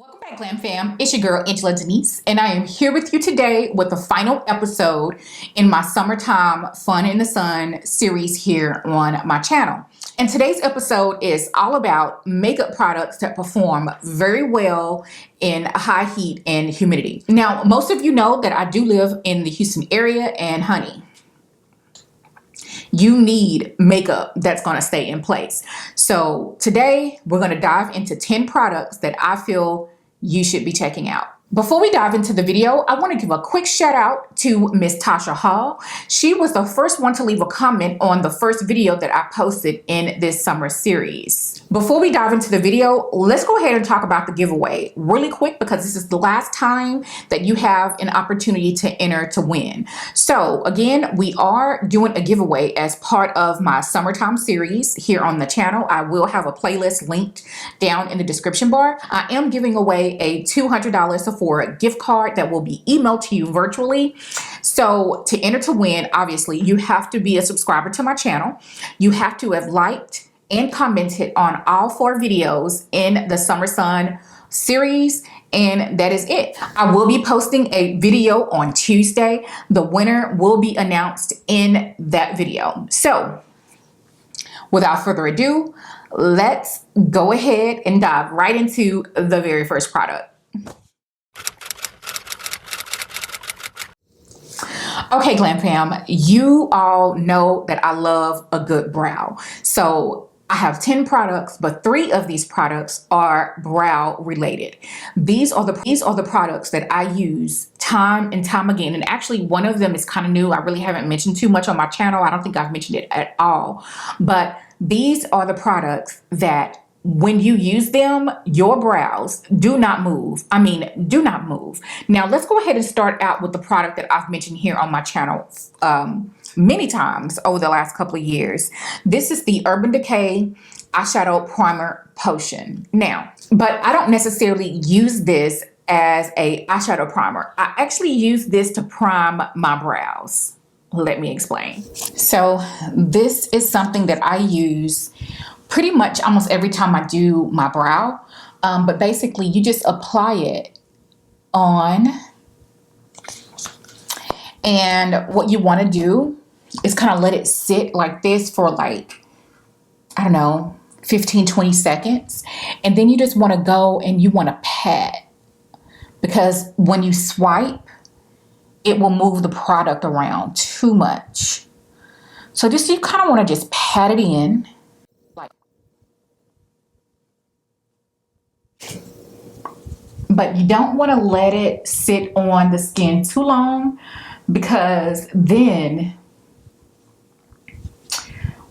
Welcome back, Glam Fam. It's your girl, Angela Denise, and I am here with you today with the final episode in my Summertime Fun in the Sun series here on my channel. And today's episode is all about makeup products that perform very well in high heat and humidity. Now, most of you know that I do live in the Houston area, and honey, you need makeup that's going to stay in place. So today we're going to dive into 10 products that I feel you should be checking out. Before we dive into the video, I want to give a quick shout out to Miss Tasha Hall. She was the first one to leave a comment on the first video that I posted in this summer series. Before we dive into the video, let's go ahead and talk about the giveaway really quick, because this is the last time that you have an opportunity to enter to win. So again, we are doing a giveaway as part of my summertime series here on the channel. I will have a playlist linked down in the description bar. I am giving away a $200 Sephora gift card that will be emailed to you virtually. So to enter to win, obviously you have to be a subscriber to my channel. You have to have liked and commented on all 4 videos in the Summer Sun series, and that is it. I will be posting a video on Tuesday. The winner will be announced in that video. So without further ado, let's go ahead and dive right into the very first product. Okay, Glam Fam, you all know that I love a good brow. So I have 10 products, but 3 of these products are brow related. These are the products that I use time and time again. And actually one of them is kind of new. I really haven't mentioned too much on my channel. I don't think I've mentioned it at all. But these are the products that when you use them, your brows do not move. I mean, do not move. Now, let's go ahead and start out with the product that I've mentioned here on my channel many times over the last couple of years. This is the Urban Decay Eyeshadow Primer Potion. Now, but I don't necessarily use this as a eyeshadow primer. I actually use this to prime my brows. Let me explain. So this is something that I use pretty much almost every time I do my brow. But basically you just apply it on, and what you want to do is kind of let it sit like this for like, I don't know, 15-20 seconds. And then you just want to go and you want to pat, because when you swipe, it will move the product around too much. So just, you kind of want to just pat it in. But you don't want to let it sit on the skin too long, because then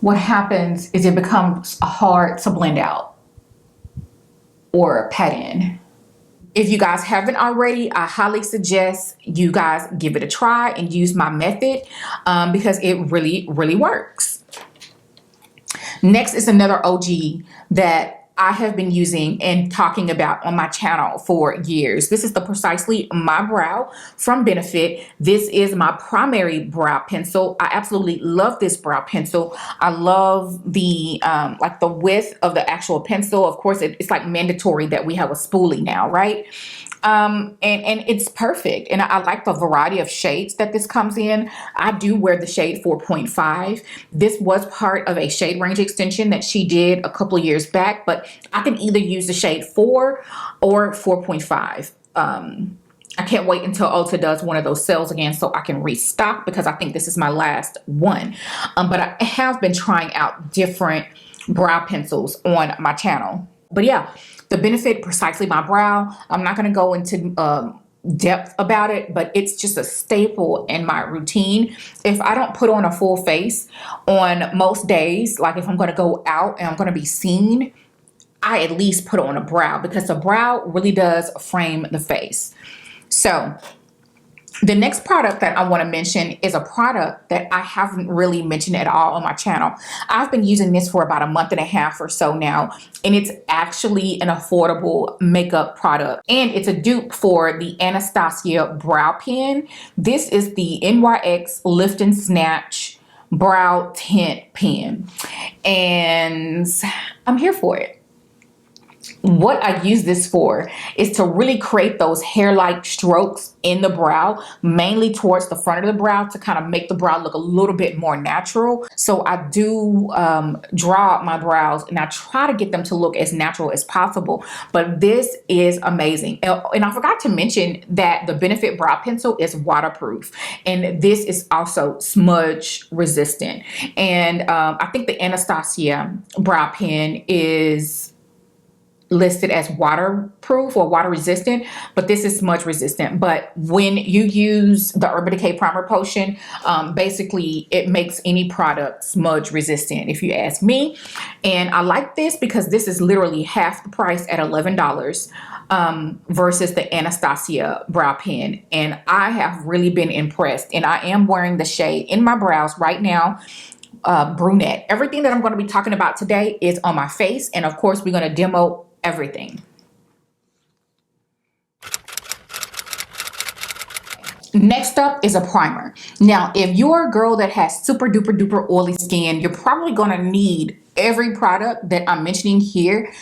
what happens is it becomes hard to blend out or pat in. If you guys haven't already, I highly suggest you guys give it a try and use my method because it really, really works. Next is another OG that I have been using and talking about on my channel for years. This is the Precisely My Brow from Benefit. This is my primary brow pencil. I absolutely love this brow pencil. I love the like the width of the actual pencil. Of course, it's like mandatory that we have a spoolie now, right? And it's perfect. And I like the variety of shades that this comes in. I do wear the shade 4.5. This was part of a shade range extension that she did a couple of years back, but I can either use the shade 4 or 4.5. I can't wait until Ulta does one of those sales again so I can restock, because I think this is my last one. But I have been trying out different brow pencils on my channel. But yeah, the Benefit Precisely My Brow, I'm not going to go into depth about it, but it's just a staple in my routine. If I don't put on a full face on most days, like if I'm going to go out and I'm going to be seen, I at least put on a brow, because the brow really does frame the face. So the next product that I want to mention is a product that I haven't really mentioned at all on my channel. I've been using this for about a month and a half or so now, and it's actually an affordable makeup product, and it's a dupe for the Anastasia Brow Pen. This is the NYX Lift and Snatch Brow Tint Pen, and I'm here for it. What I use this for is to really create those hair-like strokes in the brow, mainly towards the front of the brow, to kind of make the brow look a little bit more natural. So I do draw out my brows, and I try to get them to look as natural as possible. But this is amazing. And I forgot to mention that the Benefit Brow Pencil is waterproof, and this is also smudge resistant. And I think the Anastasia brow pen is listed as waterproof or water resistant, but this is smudge resistant. But when you use the Urban Decay Primer Potion, basically it makes any product smudge resistant, if you ask me. And I like this because this is literally half the price at $11 versus the Anastasia brow pen. And I have really been impressed, and I am wearing the shade in my brows right now, brunette. Everything that I'm going to be talking about today is on my face, and of course we're going to demo everything. Next up is a primer. Now, if you're a girl that has super duper duper oily skin, you're probably going to need every product that I'm mentioning here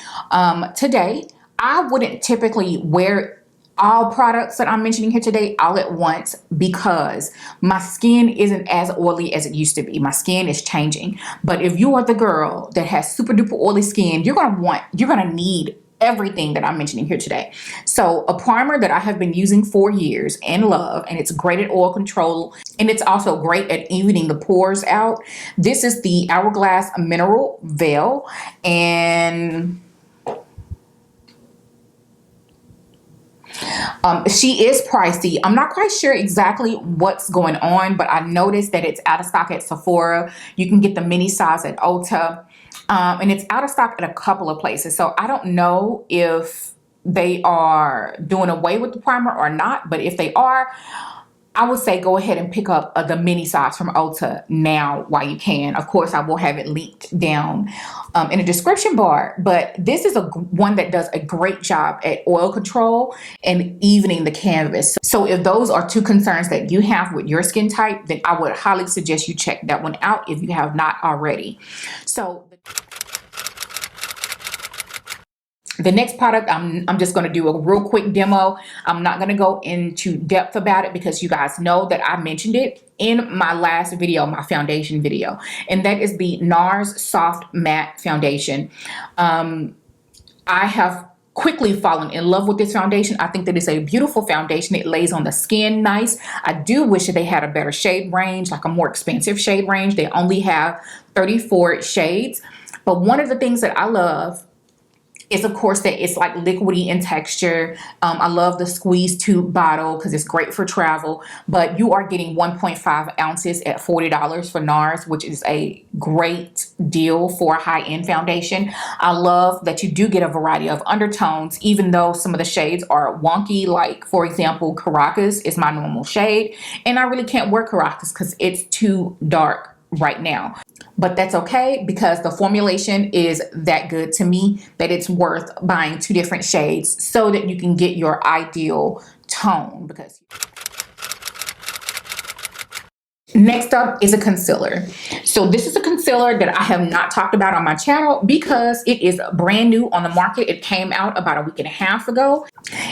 today. I wouldn't typically wear all products that I'm mentioning here today all at once because my skin isn't as oily as it used to be. My skin is changing. But if you are the girl that has super duper oily skin, you're gonna need everything that I'm mentioning here today. So a primer that I have been using for years and love, and it's great at oil control, and it's also great at evening the pores out. This is the Hourglass Mineral Veil, and she is pricey. I'm not quite sure exactly what's going on, but I noticed that it's out of stock at Sephora. You can get the mini size at Ulta, and it's out of stock at a couple of places. So I don't know if they are doing away with the primer or not, but if they are, I would say go ahead and pick up the mini size from Ulta now while you can. Of course, I will have it linked down in the description bar. But this is one that does a great job at oil control and evening the canvas. So if those are two concerns that you have with your skin type, then I would highly suggest you check that one out if you have not already. So the next product, I'm just going to do a real quick demo. I'm not going to go into depth about it because you guys know that I mentioned it in my last video, my foundation video. And that is the NARS Soft Matte Foundation. I have quickly fallen in love with this foundation. I think that it's a beautiful foundation. It lays on the skin nice. I do wish that they had a better shade range, like a more expensive shade range. They only have 34 shades. But one of the things that I love is, of course, that it's like liquidy in texture. I love the squeeze tube bottle because it's great for travel. But you are getting 1.5 ounces at $40 for NARS, which is a great deal for a high-end foundation. I love that you do get a variety of undertones, even though some of the shades are wonky. Like, for example, Caracas is my normal shade, and I really can't wear Caracas because it's too dark right now. But that's okay because the formulation is that good to me that it's worth buying two different shades so that you can get your ideal tone. Because next up is a concealer. So this is a concealer that I have not talked about on my channel because it is brand new on the market. It came out about a week and a half ago.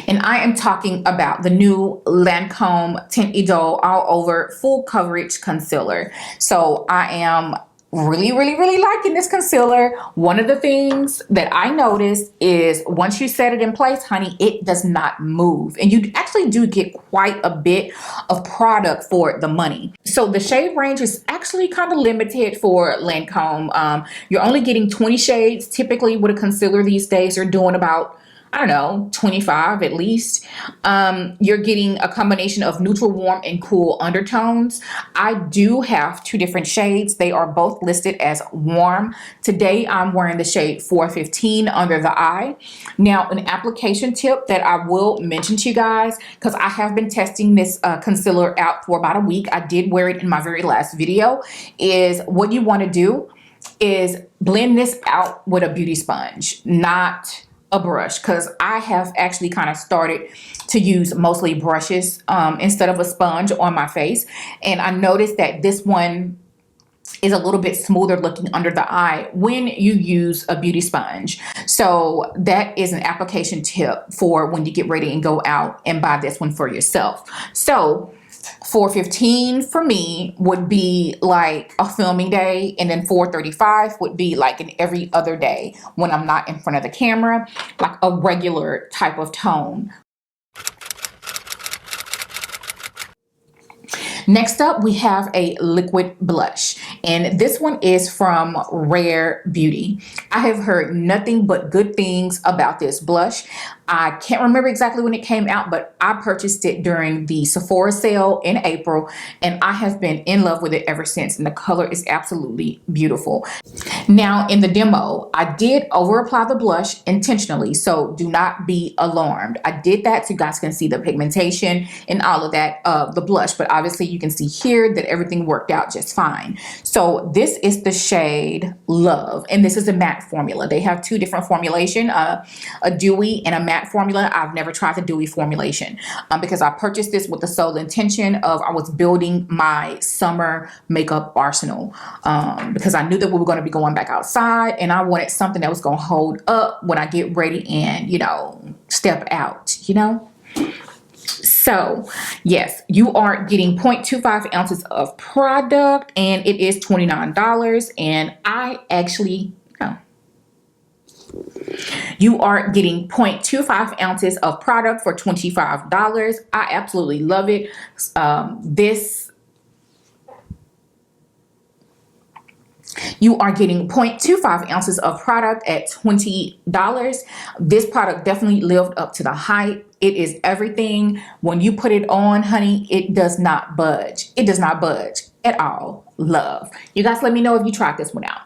And I am talking about the new Lancome Tint Idole All Over Full Coverage Concealer. So I am really liking this concealer. One of the things that I noticed is once you set it in place, honey, it does not move. And you actually do get quite a bit of product for the money. So the shade range is actually kind of limited for Lancome. You're only getting 20 shades. Typically with a concealer these days, you're doing about, I don't know, 25 at least. You're getting a combination of neutral, warm, and cool undertones. I do have two different shades. They are both listed as warm. Today, I'm wearing the shade 415 under the eye. Now, an application tip that I will mention to you guys, because I have been testing this concealer out for about a week. I did wear it in my very last video, is what you want to do is blend this out with a beauty sponge, not a brush, because I have actually kind of started to use mostly brushes instead of a sponge on my face. And I noticed that this one is a little bit smoother looking under the eye when you use a beauty sponge. So that is an application tip for when you get ready and go out and buy this one for yourself. So $4.15 for me would be like a filming day, and then $4.35 would be like an every other day when I'm not in front of the camera, like a regular type of tone. Next up, we have a liquid blush, and this one is from Rare Beauty. I have heard nothing but good things about this blush. I can't remember exactly when it came out, but I purchased it during the Sephora sale in April, and I have been in love with it ever since, and the color is absolutely beautiful. Now, in the demo, I did over apply the blush intentionally, so do not be alarmed. I did that so you guys can see the pigmentation and all of that of the blush, but obviously you can see here that everything worked out just fine. So this is the shade Love, and this is a matte formula. They have two different formulation, a dewy and a matte formula. I've never tried the dewy formulation because I purchased this with the sole intention of I was building my summer makeup arsenal because I knew that we were going to be going back outside, and I wanted something that was going to hold up when I get ready and, you know, step out, you know. So yes, you are getting 0.25 ounces of product, and it is $29. And I actually, no. You are getting 0.25 ounces of product for $25. I absolutely love it. You are getting 0.25 ounces of product at $20. This product definitely lived up to the hype. It is everything. When you put it on, honey, it does not budge. It does not budge at all. Love. You guys let me know if you tried this one out.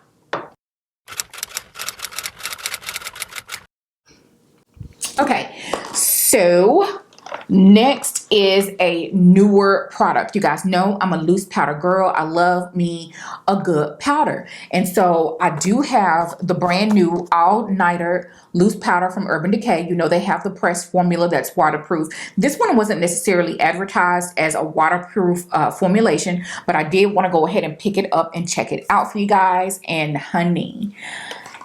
Okay, so next is a newer product. You guys know I'm a loose powder girl. I love me a good powder. And so I do have the brand new All Nighter loose powder from Urban Decay. You know, they have the pressed formula that's waterproof. This one wasn't necessarily advertised as a waterproof formulation, but I did want to go ahead and pick it up and check it out for you guys. And honey,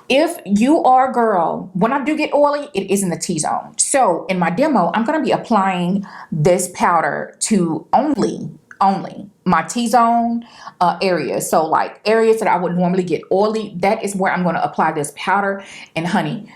if you are a girl, when I do get oily, it is in the T-zone. So in my demo, I'm going to be applying this powder to only my T-zone areas. So like areas that I would normally get oily, that is where I'm going to apply this powder. And honey,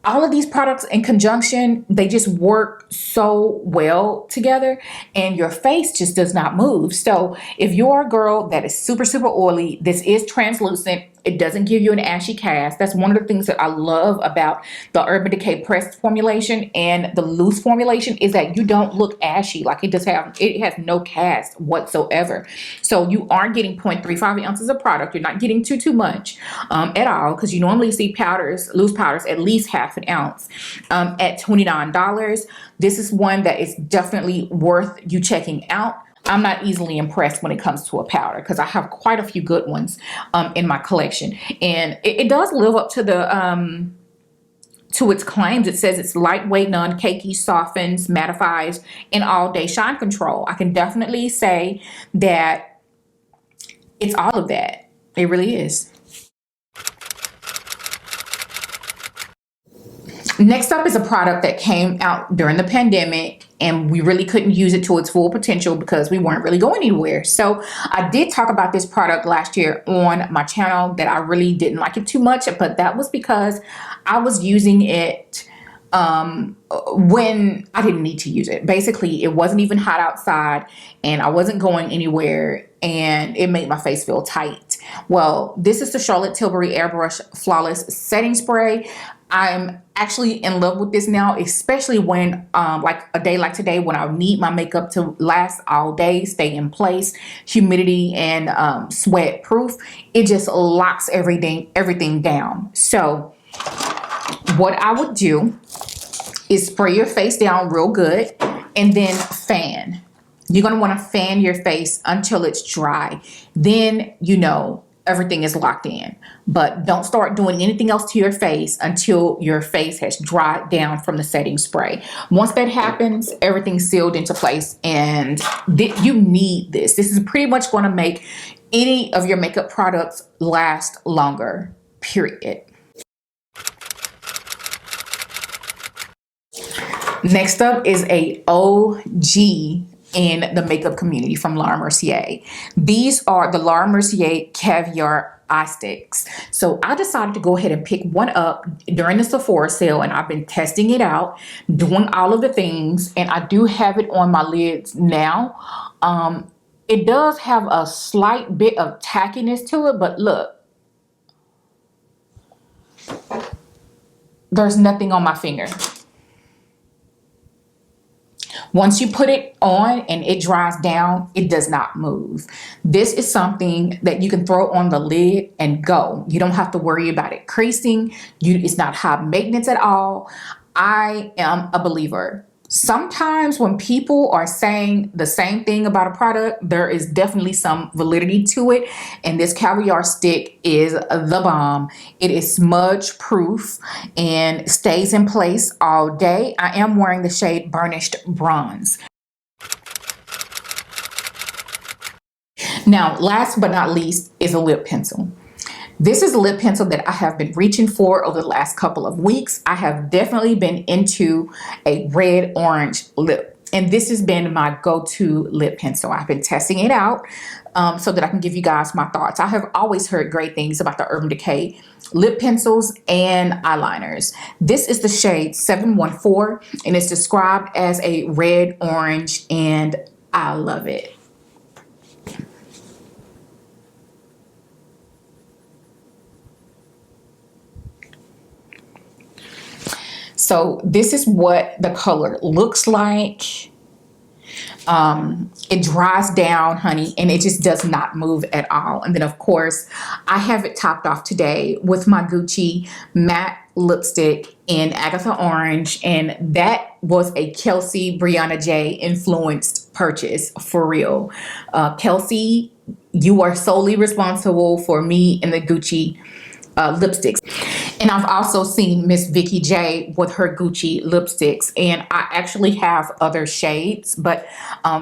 all of these products in conjunction, they just work so well together, and your face just does not move. So if you're a girl that is super, super oily, this is translucent. It doesn't give you an ashy cast. That's one of the things that I love about the Urban Decay pressed formulation and the loose formulation is that you don't look ashy. Like it has no cast whatsoever. So you are getting 0.35 ounces of product. You're not getting too much at all, because you normally see powders, loose powders, at least half an ounce at $29. This is one that is definitely worth you checking out. I'm not easily impressed when it comes to a powder because I have quite a few good ones in my collection, and it does live up to the to its claims. It says it's lightweight, non-cakey, softens, mattifies, and all-day shine control. I can definitely say that it's all of that. It really is. Next up is a product that came out during the pandemic, and we really couldn't use it to its full potential because we weren't really going anywhere. So I did talk about this product last year on my channel that I really didn't like it too much, but that was because I was using it when I didn't need to use it. Basically, it wasn't even hot outside and I wasn't going anywhere, and it made my face feel tight. Well, this is the Charlotte Tilbury Airbrush Flawless Setting Spray. I'm actually in love with this now, especially when like a day like today when I need my makeup to last all day, stay in place, humidity and sweat proof. It just locks everything down. So what I would do is spray your face down real good and then fan. You're going to want to fan your face until it's dry. Then, you know, everything is locked in. But don't start doing anything else to your face until your face has dried down from the setting spray. Once that happens, everything's sealed into place, and you need this. This is pretty much going to make any of your makeup products last longer, period. Next up is a OG in the makeup community from Laura Mercier. These are the Laura Mercier Caviar Eye Sticks. So I decided to go ahead and pick one up during the Sephora sale, and I've been testing it out, doing all of the things, and I do have it on my lids now. It does have a slight bit of tackiness to it, but look, there's nothing on my finger. Once you put it on and it dries down, it does not move. This is something that you can throw on the lid and go. You don't have to worry about it creasing. It's not high maintenance at all. I am a believer. Sometimes when people are saying the same thing about a product, there is definitely some validity to it. And this caviar stick is the bomb. It is smudge proof and stays in place all day. I am wearing the shade Burnished Bronze. Now, last but not least is a lip pencil. This is a lip pencil that I have been reaching for over the last couple of weeks. I have definitely been into a red orange lip, and this has been my go-to lip pencil. I've been testing it out so that I can give you guys my thoughts. I have always heard great things about the Urban Decay lip pencils and eyeliners. This is the shade 714, and it's described as a red orange, and I love it. So this is what the color looks like. It dries down, honey, and it just does not move at all. And then, of course, I have it topped off today with my Gucci matte lipstick in Agatha Orange, and that was a Kelsey Brianna J influenced purchase, for real. Kelsey, you are solely responsible for me and the Gucci lipsticks. And I've also seen Miss Vicky J with her Gucci lipsticks, and I actually have other shades, but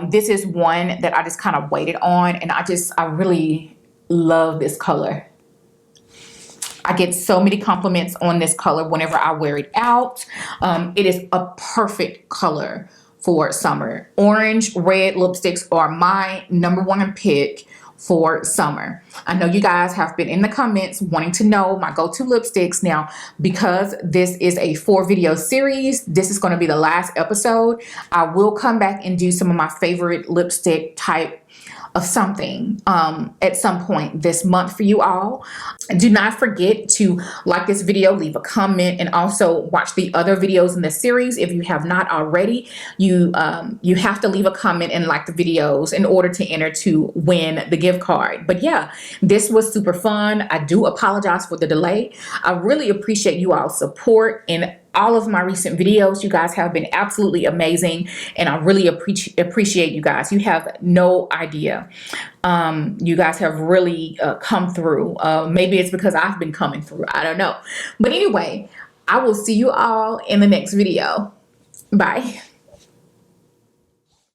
this is one that I just kind of waited on, and I really love this color. I get so many compliments on this color whenever I wear it out. It is a perfect color for summer. Orange, red lipsticks are my #1 pick for summer. I know you guys have been in the comments wanting to know my go-to lipsticks. Now, because this is a 4-video series, this is going to be the last episode. I will come back and do some of my favorite lipstick type of something at some point this month for you all. Do not forget to like this video, leave a comment, and also watch the other videos in the series. If you have not already, you have to leave a comment and like the videos in order to enter to win the gift card. But yeah, this was super fun. I do apologize for the delay. I really appreciate you all's support in all of my recent videos. You guys have been absolutely amazing, and I really appreciate you guys. You have no idea. You guys have really come through. Maybe it's because I've been coming through. I don't know. But anyway, I will see you all in the next video. Bye.